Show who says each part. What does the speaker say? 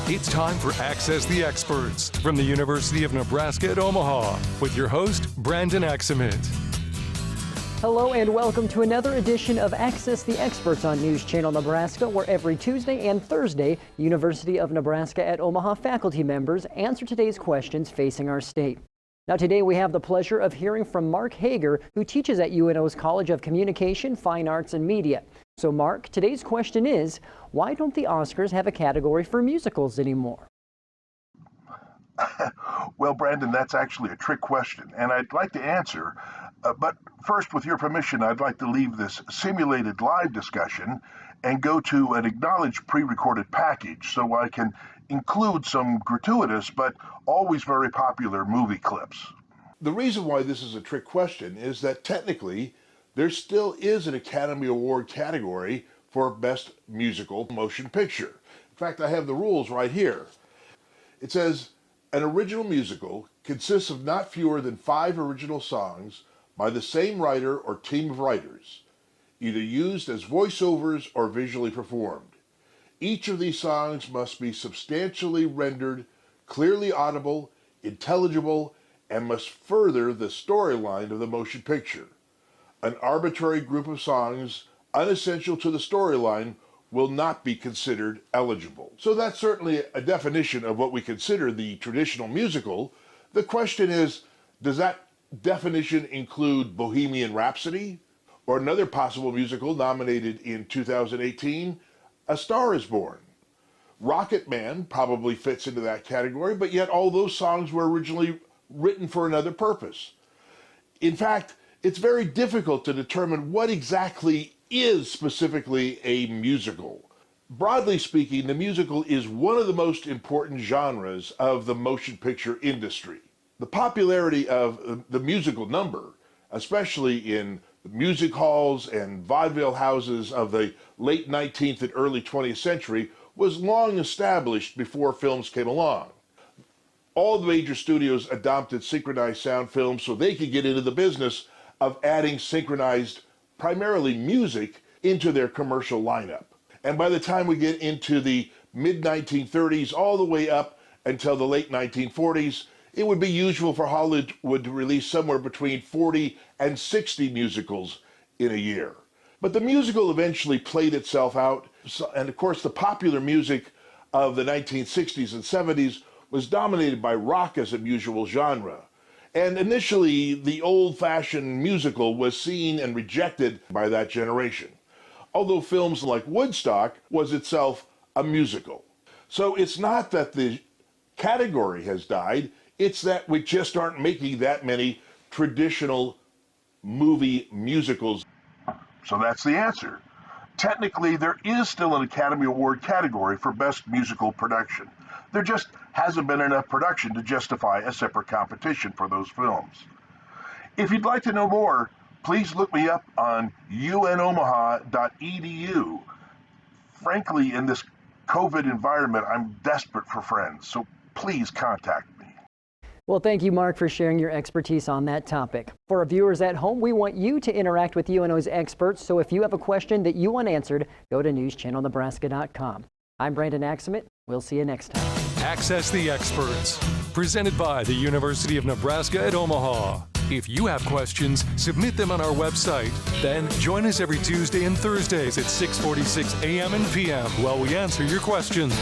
Speaker 1: It's time for Access the Experts from the University of Nebraska at Omaha with your host, Brandon Axamit.
Speaker 2: Hello and welcome to another edition of Access the Experts on News Channel Nebraska, where every Tuesday and Thursday, University of Nebraska at Omaha faculty members answer today's questions facing our state. Now today we have the pleasure of hearing from Mark Hoeger, who teaches at UNO's College of Communication, Fine Arts and Media. So Mark, today's question is, why don't the Oscars have a category for musicals anymore?
Speaker 3: Well, Brandon, that's actually a trick question, and I'd like to answer. But first, with your permission, I'd like to leave this simulated live discussion and go to an acknowledged pre-recorded package so I can include some gratuitous but always very popular movie clips.
Speaker 4: The reason why this is a trick question is that technically there still is an Academy Award category for Best Musical Motion Picture. In fact, I have the rules right here. It says, an original musical consists of not fewer than 5 original songs by the same writer or team of writers, either used as voiceovers or visually performed. Each of these songs must be substantially rendered, clearly audible, intelligible, and must further the storyline of the motion picture. An arbitrary group of songs unessential to the storyline will not be considered eligible. So that's certainly a definition of what we consider the traditional musical. The question is, does that definition include Bohemian Rhapsody? Or another possible musical nominated in 2018, A Star is Born. Rocket Man probably fits into that category, but yet all those songs were originally written for another purpose. In fact, it's very difficult to determine what exactly is specifically a musical. Broadly speaking, the musical is one of the most important genres of the motion picture industry. The popularity of the musical number, especially in music halls and vaudeville houses of the late 19th and early 20th century, was long established before films came along. All the major studios adopted synchronized sound films so they could get into the business of adding synchronized, primarily music, into their commercial lineup. And by the time we get into the mid-1930s all the way up until the late 1940s, it would be usual for Hollywood to release somewhere between 40 and 60 musicals in a year. But the musical eventually played itself out, and of course the popular music of the 1960s and 70s was dominated by rock as a musical genre. And initially, the old-fashioned musical was seen and rejected by that generation, although films like Woodstock was itself a musical. So it's not that the category has died, it's that we just aren't making that many traditional movie musicals.
Speaker 3: So that's the answer. Technically, there is still an Academy Award category for Best Musical Production. There just hasn't been enough production to justify a separate competition for those films. If you'd like to know more, please look me up on unomaha.edu. Frankly, in this COVID environment, I'm desperate for friends, so please contact me.
Speaker 2: Well, thank you, Mark, for sharing your expertise on that topic. For our viewers at home, we want you to interact with UNO's experts, so if you have a question that you want answered, go to newschannelnebraska.com. I'm Brandon Axamit. We'll see you next time.
Speaker 1: Access the Experts, presented by the University of Nebraska at Omaha. If you have questions, submit them on our website. Then join us every Tuesday and Thursdays at 6:46 a.m. and p.m. while we answer your questions.